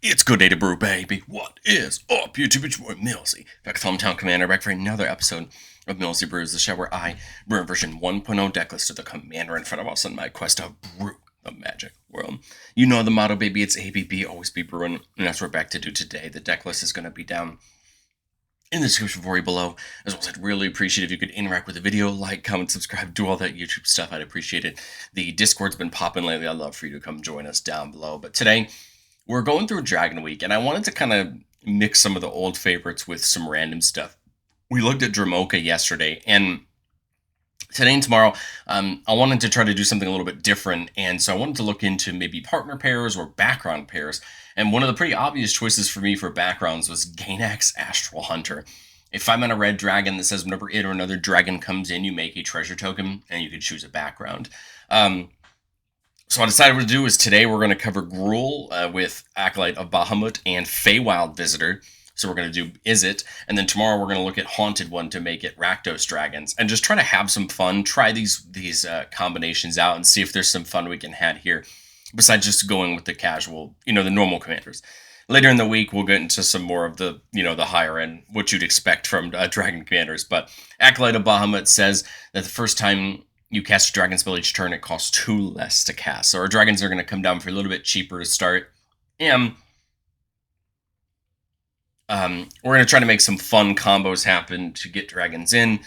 It's good day to brew, baby. What is up, YouTube? It's your boy, Millsy, back with Hometown Commander, back for another episode of Millsy Brews, the show where I brew a version 1.0 decklist of the Commander in front of us on my quest to brew the magic world. You know the motto, baby. It's ABB, always be brewing, and that's what we're back to do today. The decklist is going to be down in the description for you below. As well as, I'd really appreciate if you could interact with the video, like, comment, subscribe, do all that YouTube stuff. I'd appreciate it. The Discord's been popping lately. I'd love for you to come join us down below. But today, we're going through Dragon Week, and I wanted to kind of mix some of the old favorites with some random stuff. We looked at Dramoka yesterday, and today and tomorrow, I wanted to try to do something a little bit different, and so I wanted to look into maybe partner pairs or background pairs. And one of the pretty obvious choices for me for backgrounds was Ganax Astral Hunter. A 5-mana red dragon that says whenever it or another dragon comes in, you make a treasure token, and you can choose a background. So I decided what to do is today we're going to cover Gruul with Acolyte of Bahamut and Feywild Visitor. So we're going to do Is It, and then tomorrow we're going to look at Haunted One to make it Rakdos Dragons, and just try to have some fun, try these combinations out, and see if there's some fun we can have here, besides just going with the casual, the normal commanders. Later in the week, we'll get into some more of the, the higher end, what you'd expect from Dragon Commanders. But Acolyte of Bahamut says that the first time you cast a dragon spell each turn, it costs 2 less to cast. So our dragons are going to come down for a little bit cheaper to start. And we're going to try to make some fun combos happen to get dragons in,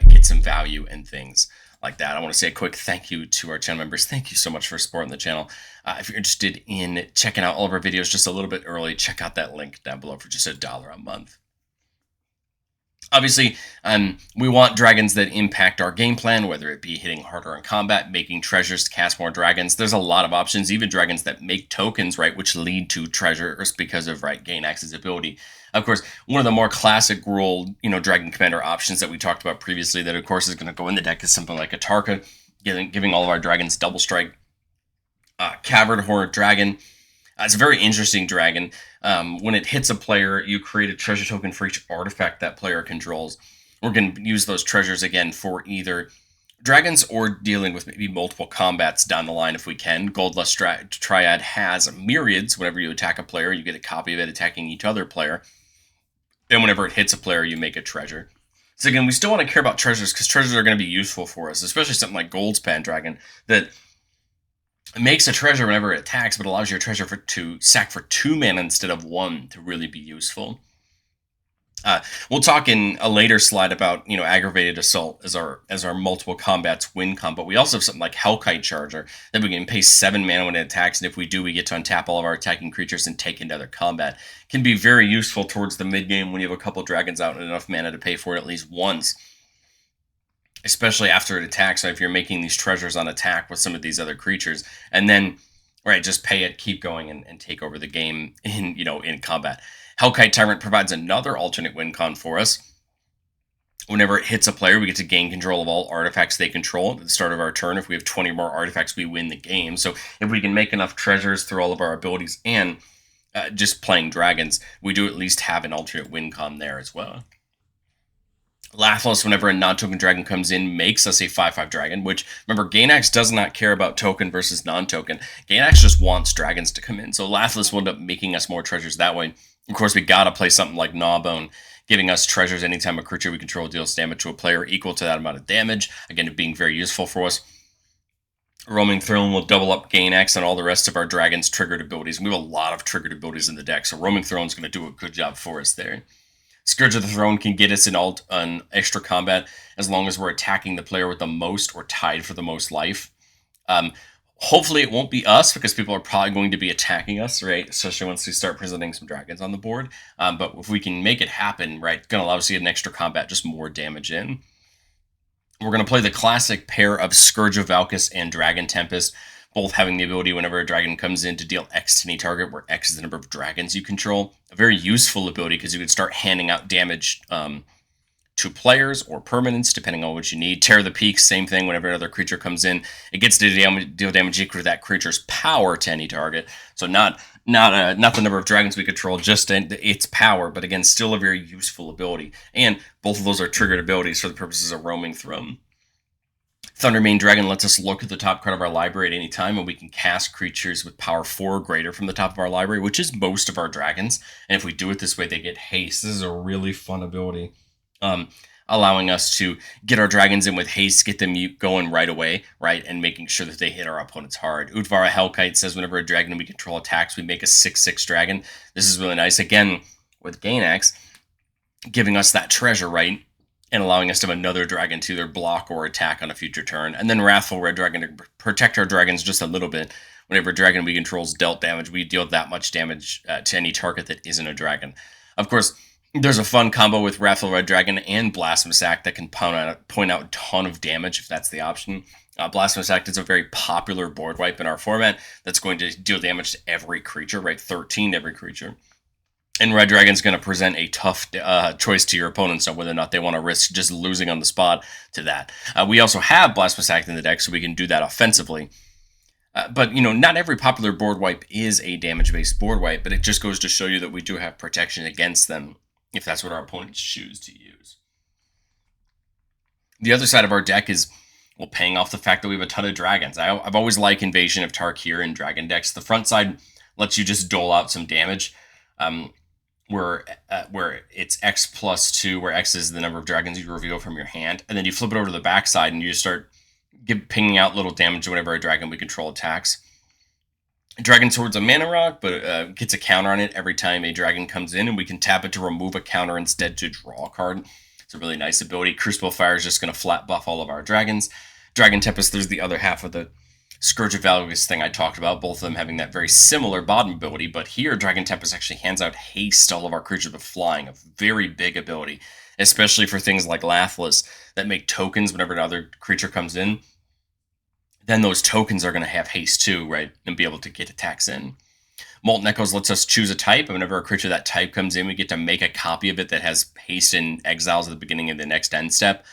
get some value and things like that. I want to say a quick thank you to our channel members. Thank you so much for supporting the channel. If you're interested in checking out all of our videos just a little bit early, check out that link down below for just $1 a month. Obviously, we want dragons that impact our game plan, whether it be hitting harder in combat, making treasures to cast more dragons. There's a lot of options, even dragons that make tokens, right, which lead to treasures because of, right, Ganax's ability. Of course, one of the more classic Gruul, Dragon Commander options that we talked about previously that, of course, is going to go in the deck is something like a Tarka, giving all of our dragons double strike. Cavern Horde Dragon. It's a very interesting dragon. When it hits a player, you create a treasure token for each artifact that player controls. We're going to use those treasures again for either dragons or dealing with maybe multiple combats down the line if we can. Goldlust Triad has myriads. Whenever you attack a player, you get a copy of it attacking each other player. Then whenever it hits a player, you make a treasure. So again, we still want to care about treasures because treasures are going to be useful for us, especially something like Goldspan Dragon that makes a treasure whenever it attacks, but allows your treasure to sack for 2 mana instead of 1 to really be useful. We'll talk in a later slide about aggravated assault as our multiple combats win combo. We also have something like Hellkite Charger that we can pay 7 mana when it attacks, and if we do, we get to untap all of our attacking creatures and take into other combat. Can be very useful towards the mid game when you have a couple dragons out and enough mana to pay for it at least once, especially after it attacks. So if you're making these treasures on attack with some of these other creatures, and then just pay it, keep going, and take over the game in combat. Hellkite Tyrant provides another alternate win con for us. Whenever it hits a player, we get to gain control of all artifacts they control at the start of our turn. If we have 20 more artifacts, we win the game. So if we can make enough treasures through all of our abilities and just playing dragons, we do at least have an alternate win con there as well. Lathos, whenever a non-token dragon comes in, makes us a 5/5 dragon, which, remember, Ganax does not care about token versus non-token. Ganax just wants dragons to come in, so Lathos will end up making us more treasures that way. Of course, we gotta play something like Gnawbone, giving us treasures anytime a creature we control deals damage to a player equal to that amount of damage, again, it being very useful for us. Roaming Throne will double up Ganax and all the rest of our dragons' triggered abilities, and we have a lot of triggered abilities in the deck, so Roaming Throne is going to do a good job for us there. Scourge of the Throne can get us an extra combat as long as we're attacking the player with the most or tied for the most life. Hopefully it won't be us, because people are probably going to be attacking us, right? Especially once we start presenting some dragons on the board. But if we can make it happen, right, it's going to allow us to get an extra combat, just more damage in. We're going to play the classic pair of Scourge of Valkis and Dragon Tempest, both having the ability whenever a dragon comes in to deal X to any target, where X is the number of dragons you control. A very useful ability because you could start handing out damage to players or permanents, depending on what you need. Tear the Peak, same thing. Whenever another creature comes in, it gets to deal damage equal to that creature's power to any target. So not the number of dragons we control, just its power, but again, still a very useful ability. And both of those are triggered abilities for the purposes of Roaming Throne. Thundermane Dragon lets us look at the top card of our library at any time, and we can cast creatures with power 4 or greater from the top of our library, which is most of our dragons. And if we do it this way, they get haste. This is a really fun ability, allowing us to get our dragons in with haste, get them going right away, right, and making sure that they hit our opponents hard. Utvara Hellkite says whenever a dragon we control attacks, we make a 6/6 dragon. This is really nice. Again, with Ganax, giving us that treasure, right? And allowing us to have another dragon to either block or attack on a future turn. And then Wrathful Red Dragon to protect our dragons just a little bit. Whenever a dragon we control is dealt damage, we deal that much damage to any target that isn't a dragon. Of course, there's a fun combo with Wrathful Red Dragon and Blasphemous Act that can point out a ton of damage if that's the option. Blasphemous Act is a very popular board wipe in our format that's going to deal damage to every creature, right? 13 to every creature. And Red Dragon's going to present a tough choice to your opponents on whether or not they want to risk just losing on the spot to that. We also have Blasphemous Act in the deck, so we can do that offensively. But, not every popular board wipe is a damage-based board wipe, but it just goes to show you that we do have protection against them if that's what our opponents choose to use. The other side of our deck is, paying off the fact that we have a ton of dragons. I've always liked Invasion of Tarkir in dragon decks. The front side lets you just dole out some damage. Where it's X plus 2, where X is the number of dragons you reveal from your hand, and then you flip it over to the backside and you just start pinging out little damage whenever a dragon we control attacks. Dragon Sword's a mana rock, but gets a counter on it every time a dragon comes in, and we can tap it to remove a counter instead to draw a card. It's a really nice ability. Crucible Fire is just going to flat buff all of our dragons. Dragon Tempest, there's the other half of the Scourge of Valgus thing I talked about, both of them having that very similar bottom ability, but here Dragon Tempest actually hands out haste to all of our creatures with flying, a very big ability, especially for things like Lathliss that make tokens whenever another creature comes in. Then those tokens are going to have haste too, right, and be able to get attacks in. Molten Echoes lets us choose a type, and whenever a creature that type comes in, we get to make a copy of it that has haste and exiles at the beginning of the next end step.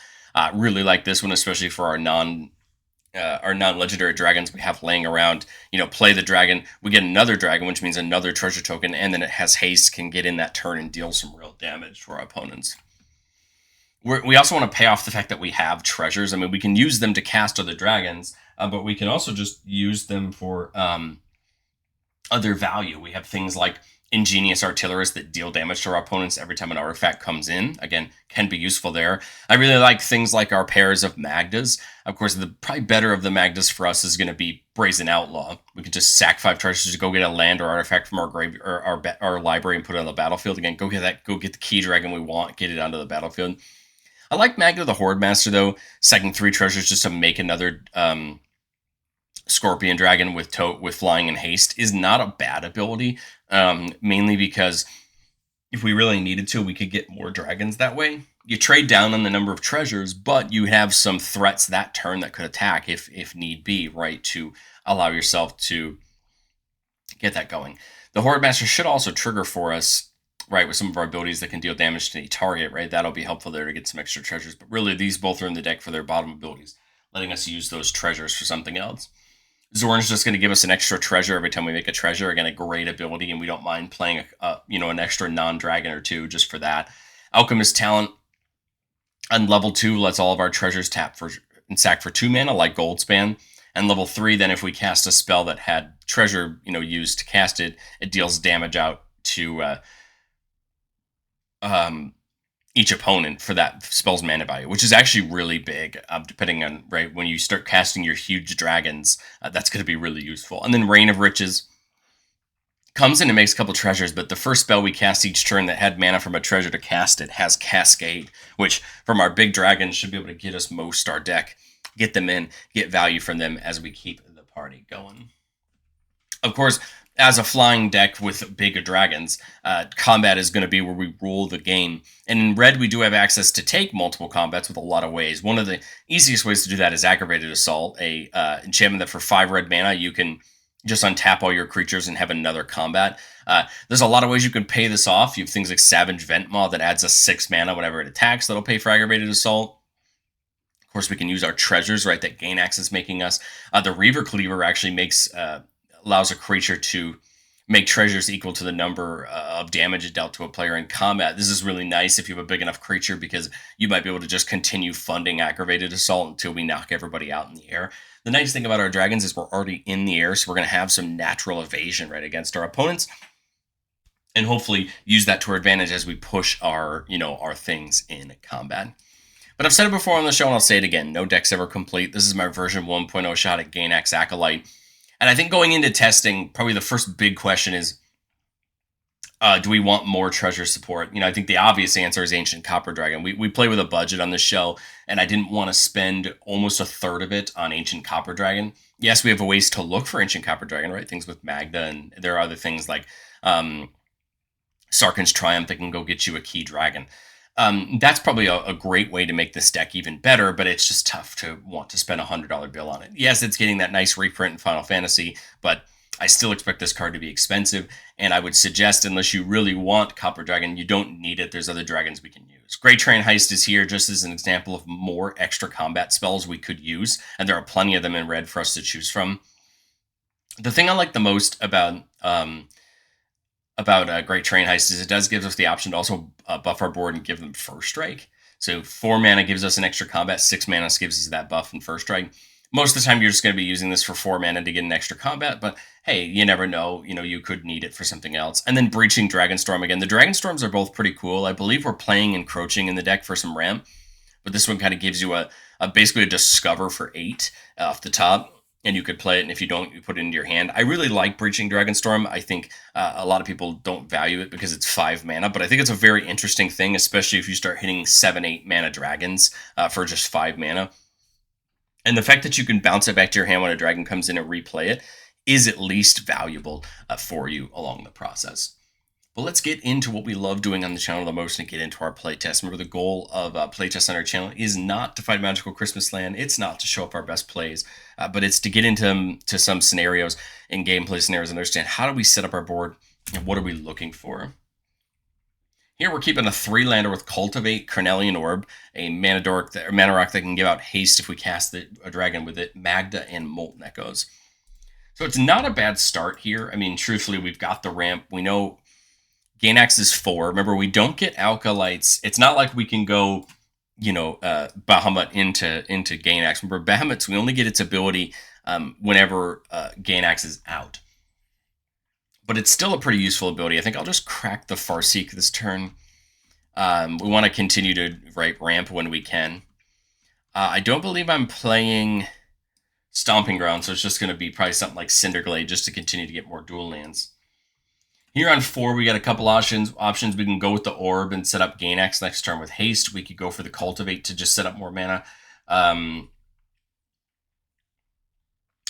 Really like this one, especially for our non-legendary dragons we have laying around. Play the dragon, we get another dragon, which means another treasure token, and then it has haste, can get in that turn and deal some real damage to our opponents. We also want to pay off the fact that we have treasures. I mean, we can use them to cast other dragons, but we can also just use them for other value. We have things like Ingenious Artillerists that deal damage to our opponents every time an artifact comes in. Again, can be useful there. I really like things like our pairs of Magdas. Of course, the probably better of the Magdas for us is going to be Brazen Outlaw. We can just sack 5 treasures to go get a land or artifact from our grave or our library and put it on the battlefield. Again, go get that. Go get the key dragon we want. Get it onto the battlefield. I like Magda the Horde Master though. Sacking 3 treasures just to make another Scorpion Dragon with flying and haste is not a bad ability. Mainly because if we really needed to, we could get more dragons that way. You trade down on the number of treasures, but you have some threats that turn that could attack if need be, right, to allow yourself to get that going. The Horde Master should also trigger for us, right, with some of our abilities that can deal damage to any target, right? That'll be helpful there to get some extra treasures. But really, these both are in the deck for their bottom abilities, letting us use those treasures for something else. Zorn's just going to give us an extra treasure every time we make a treasure. Again, a great ability, and we don't mind playing an extra non-dragon or 2 just for that. Alchemist Talent on level 2 lets all of our treasures tap for and sack for 2 mana, like Goldspan. And level 3, then if we cast a spell that had treasure, used to cast it, it deals damage out to each opponent for that spell's mana value, which is actually really big, depending on, right, when you start casting your huge dragons, that's going to be really useful. And then Reign of Riches comes in and makes a couple treasures, but the first spell we cast each turn that had mana from a treasure to cast it has Cascade, which from our big dragons should be able to get us most our deck, get them in, get value from them as we keep the party going. Of course, as a flying deck with bigger dragons, combat is going to be where we rule the game. And in red, we do have access to take multiple combats with a lot of ways. One of the easiest ways to do that is Aggravated Assault, a enchantment that for 5 red mana, you can just untap all your creatures and have another combat. There's a lot of ways you can pay this off. You have things like Savage Ventmaw that adds a 6 mana whenever it attacks. That'll pay for Aggravated Assault. Of course, we can use our treasures, right, that Ganax is making us. The Reaver Cleaver actually allows a creature to make treasures equal to the number of damage dealt to a player in combat. This is really nice if you have a big enough creature, because you might be able to just continue funding aggravated assault until we knock everybody out in the air. The nice thing about our dragons is we're already in the air, so we're going to have some natural evasion right against our opponents, and hopefully use that to our advantage as we push our, our things in combat. But I've said it before on the show, and I'll say it again. No deck's ever complete. This is my version 1.0 shot at Ganax Acolyte. And I think going into testing, probably the first big question is, do we want more treasure support? I think the obvious answer is Ancient Copper Dragon. We play with a budget on this show, and I didn't want to spend almost a third of it on Ancient Copper Dragon. Yes, we have ways to look for Ancient Copper Dragon, right? Things with Magda, and there are other things like Sarkhan's Triumph that can go get you a key dragon. That's probably a great way to make this deck even better, but it's just tough to want to spend a $100 bill on it. Yes, it's getting that nice reprint in Final Fantasy, but I still expect this card to be expensive, and I would suggest, unless you really want Copper Dragon, you don't need it. There's other dragons we can use. Great Train Heist is here just as an example of more extra combat spells we could use, and there are plenty of them in red for us to choose from. The thing I like the most about Great Train Heist is it does give us the option to also buff our board and give them First Strike. So 4 mana gives us an extra combat, 6 mana gives us that buff and First Strike. Most of the time, you're just going to be using this for 4 mana to get an extra combat, but hey, you never know. You could need it for something else. And then Breaching Dragonstorm again. The Dragonstorms are both pretty cool. I believe we're playing Encroaching in the deck for some ramp, but this one kind of gives you basically a Discover for 8 off the top. And you could play it, and if you don't, you put it into your hand. I really like Breaching Dragonstorm. I think a lot of people don't value it because it's 5 mana, but I think it's a very interesting thing, especially if you start hitting 7-8 mana dragons for just 5 mana. And the fact that you can bounce it back to your hand when a dragon comes in and replay it is at least valuable for you along the process. But let's get into what we love doing on the channel the most and get into our playtest. Remember, the goal of playtest on our channel is not to find Magical Christmas Land. It's not to show up our best plays, but it's to get into some scenarios and gameplay scenarios and understand how do we set up our board and what are we looking for. Here we're keeping a 3-lander with Cultivate, Carnelian Orb, a mana rock that can give out haste if we cast a dragon with it, Magda, and Molten Echoes. So it's not a bad start here. I mean, truthfully, we've got the ramp. We know Ganax is 4. Remember, we don't get Acolytes. It's not like we can go, Bahamut into Ganax. Remember, Bahamut, we only get its ability whenever Ganax is out. But it's still a pretty useful ability. I think I'll just crack the Farseek this turn. We want to continue to ramp when we can. I don't believe I'm playing Stomping Ground, so it's just going to be probably something like Cinderglade just to continue to get more dual lands. Here on 4, we got a couple options. We can go with the Orb and set up Ganax next turn with haste. We could go for the Cultivate to just set up more mana.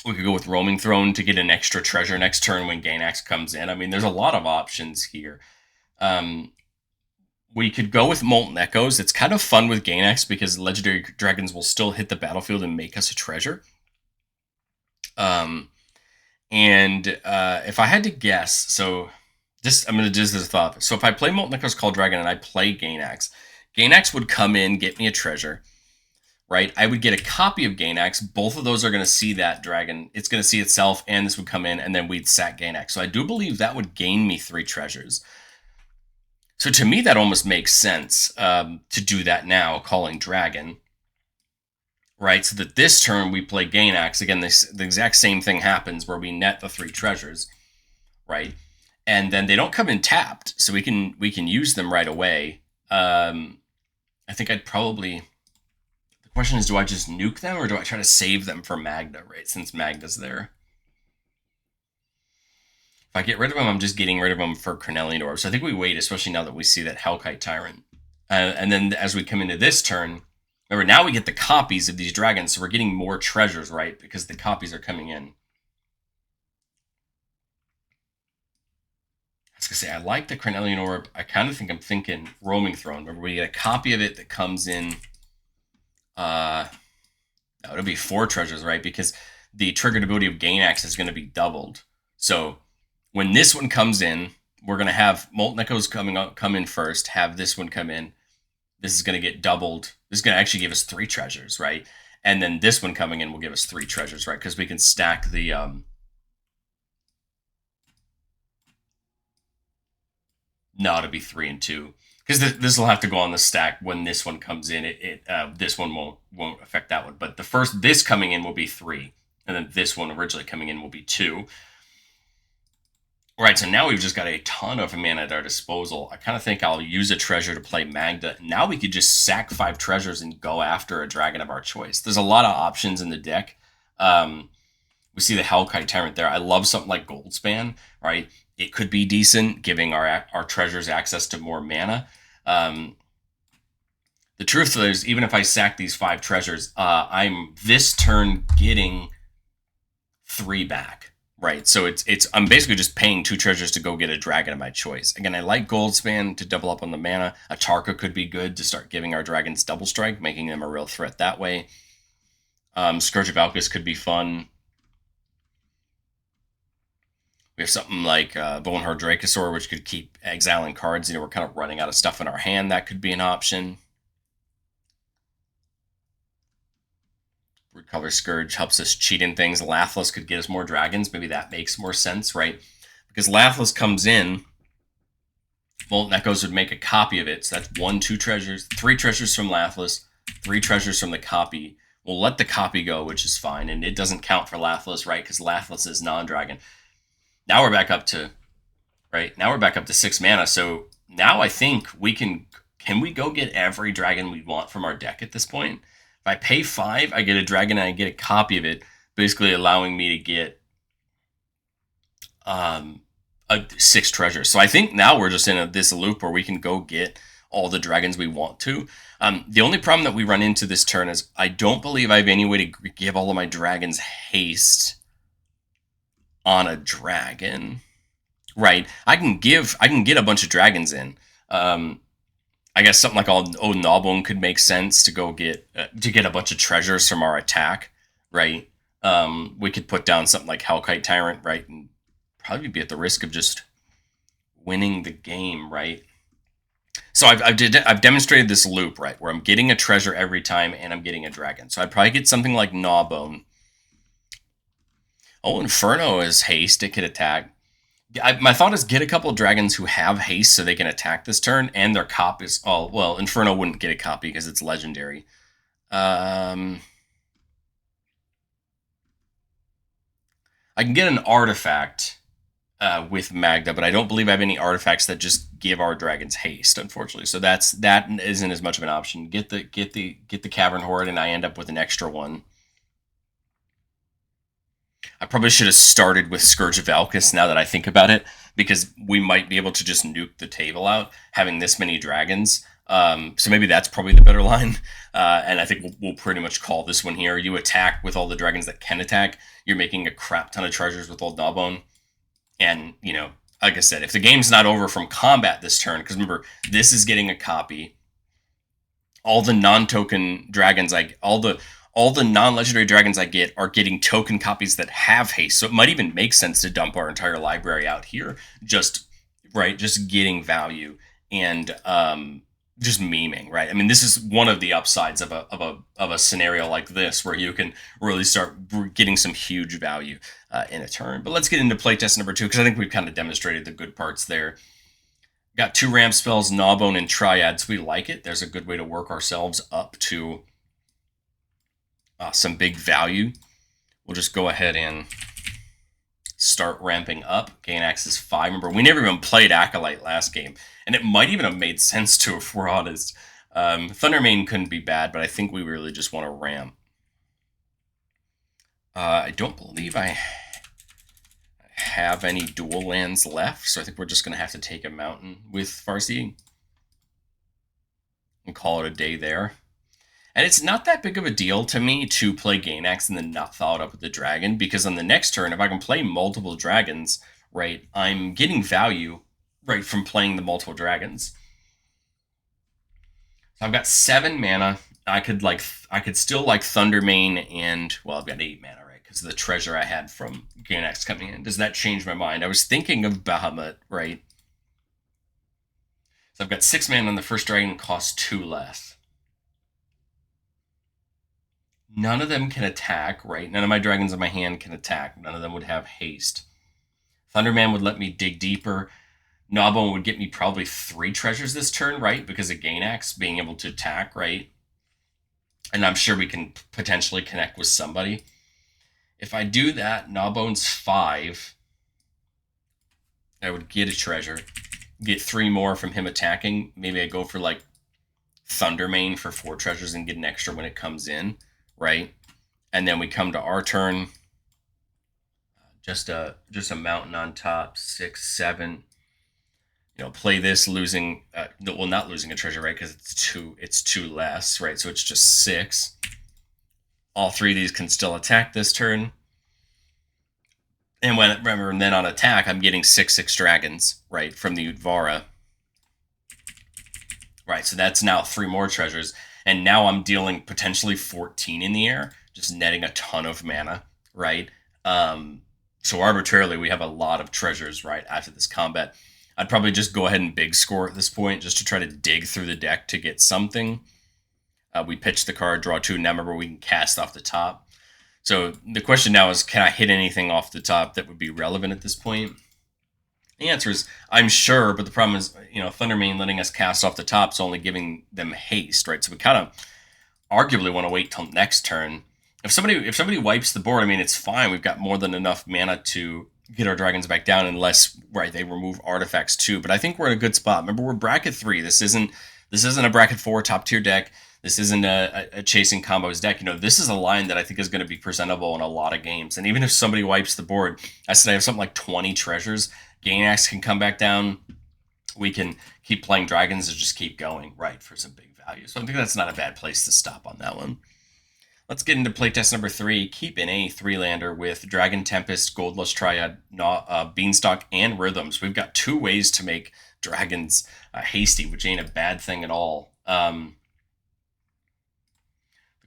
We could go with Roaming Throne to get an extra treasure next turn when Ganax comes in. I mean, there's a lot of options here. We could go with Molten Echoes. It's kind of fun with Ganax because legendary dragons will still hit the battlefield and make us a treasure. And if I had to guess, so I'm going to do this as a thought. So if I play Molten Echoes Call Dragon and I play Ganax, Ganax would come in, get me a treasure. Right, I would get a copy of Ganax. Both of those are going to see that dragon. It's going to see itself, and this would come in, and then we'd sack Ganax. So I do believe that would gain me 3 treasures. So to me, that almost makes sense to do that now, calling dragon. Right, so that this turn we play Ganax. Again, the exact same thing happens where we net the 3 treasures. Right, and then they don't come in tapped, so we can use them right away. I think I'd probably... Question is, do I just nuke them or do I try to save them for Magda, right? Since Magda's there. If I get rid of them, I'm just getting rid of them for Carnelian Orb. So I think we wait, especially now that we see that Hellkite Tyrant. And then as we come into this turn, remember, now we get the copies of these dragons, so we're getting more treasures, right? Because the copies are coming in. I was going to say, I like the Carnelian Orb. I kind of think I'm thinking Roaming Throne. Remember, we get a copy of it that comes in... it'll be 4 treasures, right? Because the triggered ability of Ganax is going to be doubled. So when this one comes in, we're going to have Molten Echoes come in first, have this one come in. This is going to get doubled. This is going to actually give us 3 treasures, right? And then this one coming in will give us 3 treasures, right? Because we can stack the No, it'll be 3 and 2 because this will have to go on the stack when this one comes in. This one won't affect that one, but this coming in will be 3, and then this one originally coming in will be 2. Right, so now we've just got a ton of mana at our disposal. I kind of think I'll use a treasure to play Magda. Now we could just sack 5 treasures and go after a dragon of our choice. There's a lot of options in the deck. We see the Hellkite Tyrant there. I love something like Goldspan, right? It could be decent, giving our treasures access to more mana. The truth is, even if I sack these 5 treasures, I'm this turn getting 3 back. Right, so I'm basically just paying 2 treasures to go get a dragon of my choice. Again, I like Goldspan to double up on the mana. A Tarka could be good to start giving our dragons double strike, making them a real threat that way. Scourge of Alkus could be fun. We have something like Boneheart Dracosaur, which could keep exiling cards. We're kind of running out of stuff in our hand. That could be an option. Color Scourge helps us cheat in things. Lathless could get us more dragons. Maybe that makes more sense, right? Because Lathless comes in, Molten Echoes would make a copy of it. So that's 1, 2 treasures, 3 treasures from Lathless, 3 treasures from the copy. We'll let the copy go, which is fine, and it doesn't count for Lathless, right? Because Lathless is non-dragon. Now we're back up to, right? Now we're back up to 6 mana. So now I think we can we go get every dragon we want from our deck at this point? If I pay 5, I get a dragon and I get a copy of it, basically allowing me to get 6 treasures. So I think now we're just in this loop where we can go get all the dragons we want to. The only problem that we run into this turn is I don't believe I have any way to give all of my dragons haste on a dragon. Right. I can get a bunch of dragons in. I guess something like Gnawbone could make sense to go get a bunch of treasures from our attack, right? We could put down something like Hellkite Tyrant, right, and probably be at the risk of just winning the game, right? So I've demonstrated this loop, right, where I'm getting a treasure every time and I'm getting a dragon. So I'd probably get something like Gnawbone. Oh, Inferno is haste; it could attack. My thought is get a couple of dragons who have haste so they can attack this turn, and their copy is... Oh, well, Inferno wouldn't get a copy because it's legendary. I can get an artifact with Magda, but I don't believe I have any artifacts that just give our dragons haste, unfortunately. So that isn't as much of an option. Get the Cavern Horde, and I end up with an extra one. I probably should have started with Scourge of Alkus now that I think about it, because we might be able to just nuke the table out, having this many dragons. So maybe that's probably the better line. And I think we'll pretty much call this one here. You attack with all the dragons that can attack. You're making a crap ton of treasures with Old Gnawbone. And, like I said, if the game's not over from combat this turn, because remember, this is getting a copy. All the non-token dragons, all the non-legendary dragons I get are getting token copies that have haste. So it might even make sense to dump our entire library out here, just getting value and just memeing, right? I mean, this is one of the upsides of a scenario like this, where you can really start getting some huge value in a turn. But let's get into playtest number 2, because I think we've kind of demonstrated the good parts there. Got 2 ramp spells, Gnawbone and Triads. We like it. There's a good way to work ourselves up to some big value. We'll just go ahead and start ramping up. Ganax is 5. Remember, we never even played Acolyte last game, and it might even have made sense to, if we're honest. Thundermane couldn't be bad, but I think we really just want to ramp. I don't believe I have any dual lands left, so I think we're just going to have to take a mountain with Farseeing and call it a day there. And it's not that big of a deal to me to play Ganax and then not follow it up with the dragon, because on the next turn, if I can play multiple dragons, right, I'm getting value, right, from playing the multiple dragons. So I've got 7 mana. I could still like Thundermane and, well, I've got 8 mana, right, because of the treasure I had from Ganax coming in. Does that change my mind? I was thinking of Bahamut, right? So I've got 6 mana, and the first dragon costs 2 less. None of them can attack, right? None of my dragons in my hand can attack. None of them would have haste. Thunderman would let me dig deeper. Gnawbone would get me probably 3 treasures this turn, right? Because of Ganax being able to attack, right? And I'm sure we can potentially connect with somebody. If I do that, Gnawbone's 5. I would get a treasure. Get 3 more from him attacking. Maybe I go for like Thundermane for 4 treasures and get an extra when it comes in, right? And then we come to our turn. Just a mountain on top, 6, 7. Play this losing. Well, not losing a treasure, right? Because it's two less, right? So it's just 6. All 3 of these can still attack this turn. And then on attack, I'm getting 6/6 dragons, right, from the Utvara. Right, so that's now 3 more treasures. And now I'm dealing potentially 14 in the air, just netting a ton of mana, right? So arbitrarily, we have a lot of treasures, right, after this combat. I'd probably just go ahead and big score at this point, just to try to dig through the deck to get something. We pitch the card, draw 2, now remember we can cast off the top. So the question now is, can I hit anything off the top that would be relevant at this point? The answer is, I'm sure, but the problem is, Thundermane letting us cast off the top is only giving them haste, right? So we kind of arguably want to wait till next turn. If somebody wipes the board, I mean, it's fine. We've got more than enough mana to get our dragons back down, unless, right, they remove artifacts too. But I think we're in a good spot. Remember, we're bracket 3. This isn't a bracket 4 top tier deck. This isn't a chasing combos deck. This is a line that I think is going to be presentable in a lot of games. And even if somebody wipes the board, I said I have something like 20 treasures. Ganax can come back down. We can keep playing dragons and just keep going, right, for some big value. So I think that's not a bad place to stop on that one. Let's get into playtest number 3. Keep in a 3-lander with Dragon Tempest, Goldlust Triad, Beanstalk, and Rhythms. We've got 2 ways to make dragons hasty, which ain't a bad thing at all. The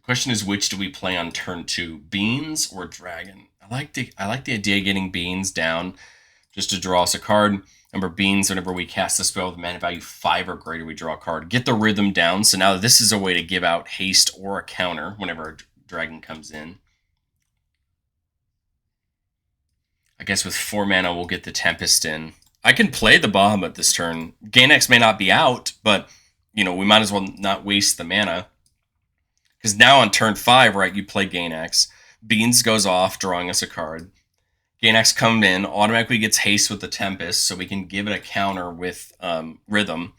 question is, which do we play on turn 2, Beans or Dragon? I like the idea of getting Beans down just to draw us a card. Remember, Beans, whenever we cast a spell with mana value 5 or greater, we draw a card. Get the Rhythm down. So now this is a way to give out haste or a counter whenever a dragon comes in. I guess with 4 mana, we'll get the Tempest in. I can play the Bahamut this turn. Ganax may not be out, but, we might as well not waste the mana. Because now on turn 5, right, you play Ganax. Beans goes off, drawing us a card. Ganax comes in, automatically gets haste with the Tempest, so we can give it a counter with Rhythm.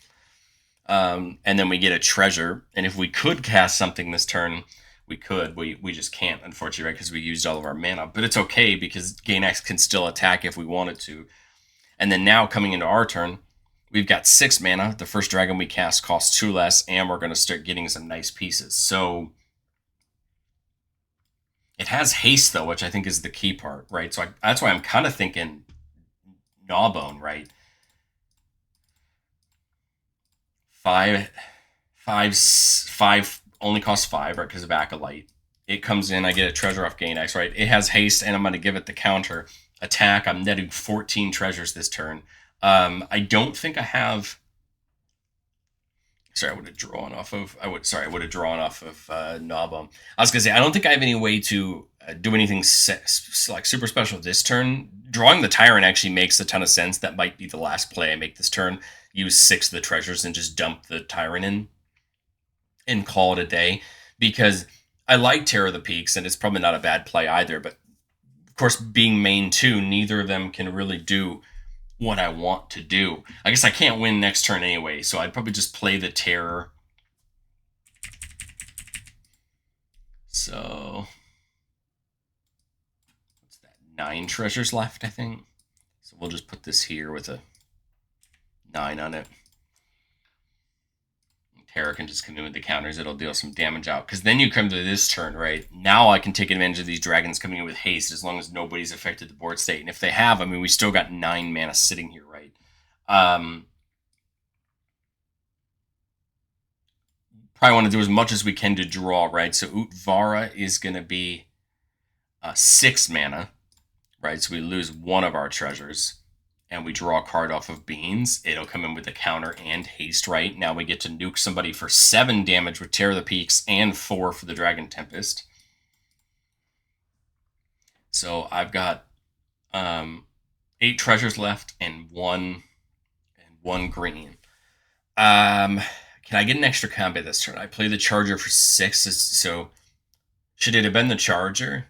And then we get a treasure. And if we could cast something this turn, we could. We just can't, unfortunately, right? Because we used all of our mana. But it's okay, because Ganax can still attack if we wanted to. And then now, coming into our turn, we've got 6 mana. The first dragon we cast costs 2 less, and we're going to start getting some nice pieces. So it has haste, though, which I think is the key part, right? So that's why I'm kind of thinking Gnawbone, right? 5 only costs 5, right? Because of Acolyte. It comes in, I get a treasure off Ganax, right? It has haste, and I'm going to give it the counter. Attack, I'm netting 14 treasures this turn. I don't think I have... Sorry, I would have drawn off of Gnawbone. I was going to say, I don't think I have any way to do anything like super special this turn. Drawing the Tyrant actually makes a ton of sense. That might be the last play I make this turn. Use 6 of the treasures and just dump the Tyrant in and call it a day. Because I like Terror of the Peaks, and it's probably not a bad play either. But, of course, being main 2, neither of them can really do what I want to do. I guess I can't win next turn anyway, so I'd probably just play the Terror. So, what's that? 9 treasures left, I think. So we'll just put this here with a 9 on it. Terror can just come in with the counters. It'll deal some damage out. Because then you come to this turn, right? Now I can take advantage of these dragons coming in with haste as long as nobody's affected the board state. And if they have, I mean, we still got 9 mana sitting here, right? Probably want to do as much as we can to draw, right? So Utvara is going to be 6 mana, right? So we lose 1 of our treasures. And we draw a card off of Beans. It'll come in with a counter and haste, right? Now we get to nuke somebody for 7 damage with Terror of the Peaks and 4 for the Dragon Tempest. So I've got 8 treasures left and 1 1 green. Can I get an extra combat this turn? I play the Charger for 6, so should it have been the Charger?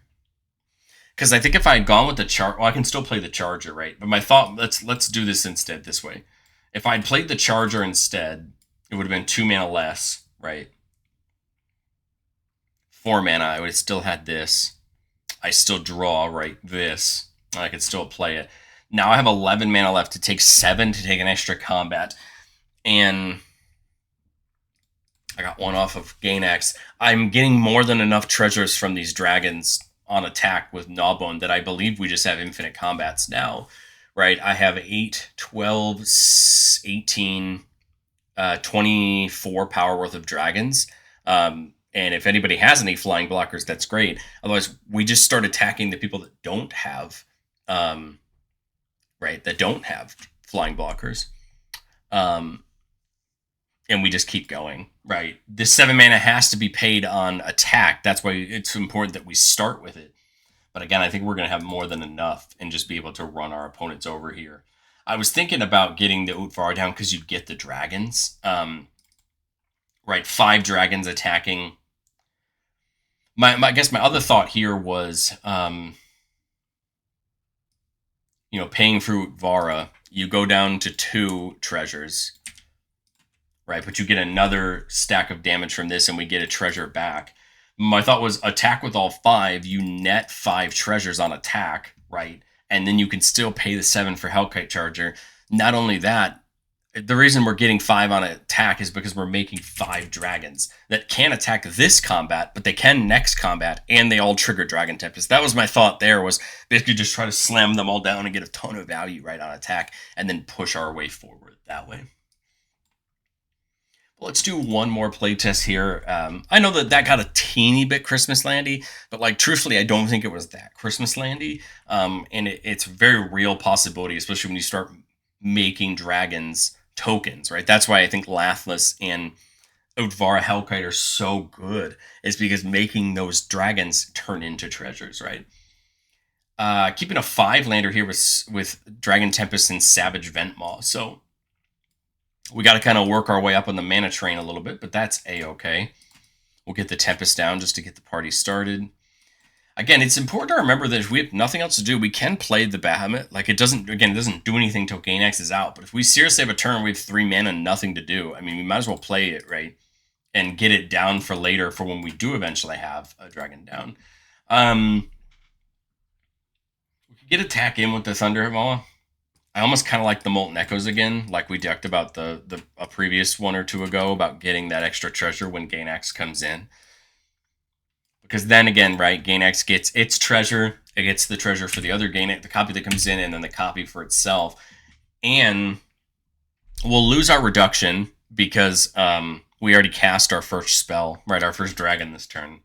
Because I think if I had gone with the well, I can still play the Charger, right? But my thought, let's do this instead this way. If I'd played the Charger instead, it would have been 2 mana less, right? 4 mana, I would have still had this. I still draw, right, this. I could still play it. Now I have 11 mana left to take 7 to take an extra combat. And I got 1 off of Ganax. I'm getting more than enough treasures from these dragons on attack with Gnawbone that I believe we just have infinite combats now, right? I have 8, 12, 18, 24 power worth of dragons. And if anybody has any flying blockers, that's great. Otherwise, we just start attacking the people that don't have, right, that don't have flying blockers. And we just keep going, right? This 7 mana has to be paid on attack. That's why it's important that we start with it. But again, I think we're going to have more than enough and just be able to run our opponents over here. I was thinking about getting the Utvar down because you get the dragons. Right, 5 dragons attacking. I guess my other thought here was, paying for Utvara. You go down to 2 treasures. Right, but you get another stack of damage from this, and we get a treasure back. My thought was attack with all 5. You net 5 treasures on attack, right? And then you can still pay the 7 for Hellkite Charger. Not only that, the reason we're getting 5 on attack is because we're making 5 dragons that can attack this combat, but they can next combat, and they all trigger Dragon Tempest. That was my thought there, was basically just try to slam them all down and get a ton of value right on attack, and then push our way forward that way. Let's do one more playtest here. I know that got a teeny bit Christmas landy, but truthfully, I don't think it was that Christmas landy. And it's a very real possibility, especially when you start making dragons tokens, right? That's why I think Lathless and Utvara Hellkite are so good, is because making those dragons turn into treasures, right? Keeping a 5-lander here with Dragon Tempest and Savage Ventmaw. So we got to kind of work our way up on the mana train a little bit, but that's a-okay. We'll get the Tempest down just to get the party started. Again, it's important to remember that if we have nothing else to do, we can play the Bahamut. It doesn't do anything till Ganax is out. But if we seriously have a turn, we have 3 mana and nothing to do. I mean, we might as well play it, right? And get it down for later for when we do eventually have a dragon down. We could get attack in with the Thundermaw. I almost kind of like the Molten Echoes again, like we talked about a previous one or two ago about getting that extra treasure when Ganax comes in. Because then again, right, Ganax gets its treasure, it gets the treasure for the other Ganax, the copy that comes in, and then the copy for itself. And we'll lose our reduction because we already cast our first spell, right, our first dragon this turn.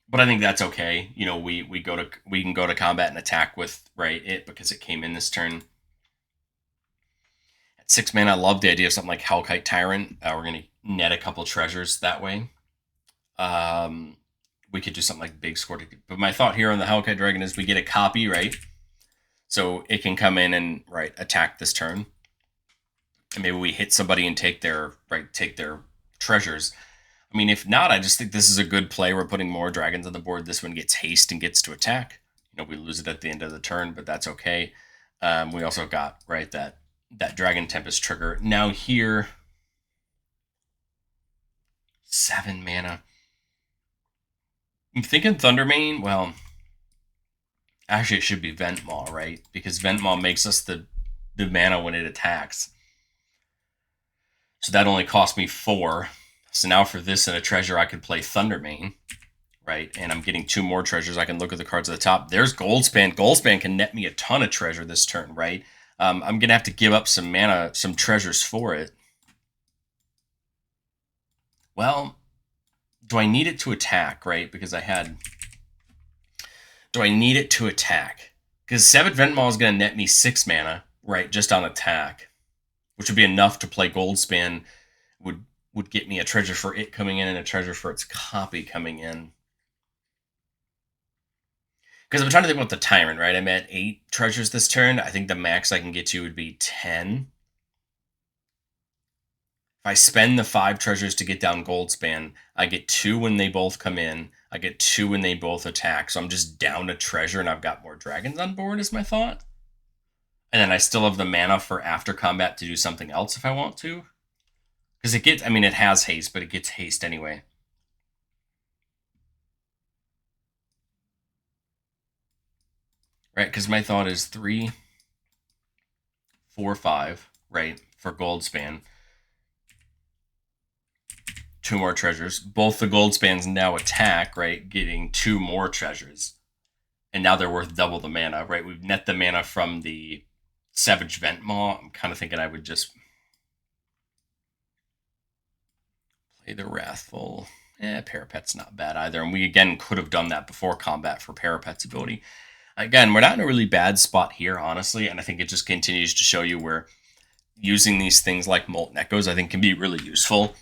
But I think that's okay. We can go to combat and attack with it because it came in this turn. At 6 mana, I love the idea of something like Hellkite Tyrant. We're gonna net a couple treasures that way. We could do something like Big Score. But my thought here on the Hellkite Dragon is we get a copy, right? So it can come in and attack this turn. And maybe we hit somebody and take their treasures. I mean, if not, I just think this is a good play. We're putting more dragons on the board. This one gets haste and gets to attack. We lose it at the end of the turn, but that's okay. We also got, that Dragon Tempest trigger. Now here, 7 mana. I'm thinking Thundermane. Well, actually, it should be Ventmaw, right? Because Ventmaw makes us the mana when it attacks. So that only cost me 4. So now for this and a treasure, I could play Thundermane, right? And I'm getting 2 more treasures. I can look at the cards at the top. There's Goldspan. Goldspan can net me a ton of treasure this turn, right? I'm going to have to give up some mana, some treasures for it. Well, do I need it to attack, right? Because do I need it to attack? Because Savage Ventmaw is going to net me 6 mana, right? Just on attack, which would be enough to play Goldspan. Would get me a treasure for it coming in and a treasure for its copy coming in. Because I'm trying to think about the Tyrant, right? I'm at 8 treasures this turn. I think the max I can get to would be 10. If I spend the 5 treasures to get down Goldspan, I get 2 when they both come in. I get 2 when they both attack. So I'm just down a treasure and I've got more dragons on board, is my thought. And then I still have the mana for after combat to do something else if I want to. Because it gets, I mean, it has haste, but it gets haste anyway. Right? Because my thought is 3, 4, 5, right? For Goldspan. 2 more treasures. Both the Goldspans now attack, right? Getting 2 more treasures. And now they're worth double the mana, right? We've net the mana from the Savage Vent Maw. I'm kind of thinking I would just play the Wrathful. Parapet's not bad either. And we, again, could have done that before combat for Parapet's ability. Again, we're not in a really bad spot here, honestly, and I think it just continues to show you where using these things like Molten Echoes, I think, can be really useful.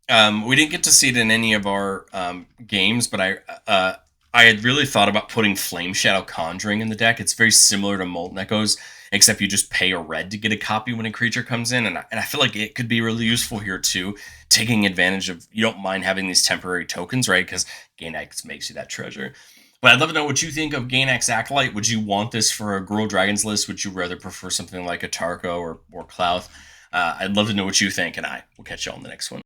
We didn't get to see it in any of our games, but I had really thought about putting Flame Shadow Conjuring in the deck. It's very similar to Molten Echoes, except you just pay a red to get a copy when a creature comes in, and I feel like it could be really useful here too, taking advantage of, you don't mind having these temporary tokens, right? Because Ganax makes you that treasure. But I'd love to know what you think of Ganax Acolyte. Would you want this for a Gruul Dragons list? Would you rather prefer something like a Tarko or Clouth? I'd love to know what you think, and I will catch you on the next one.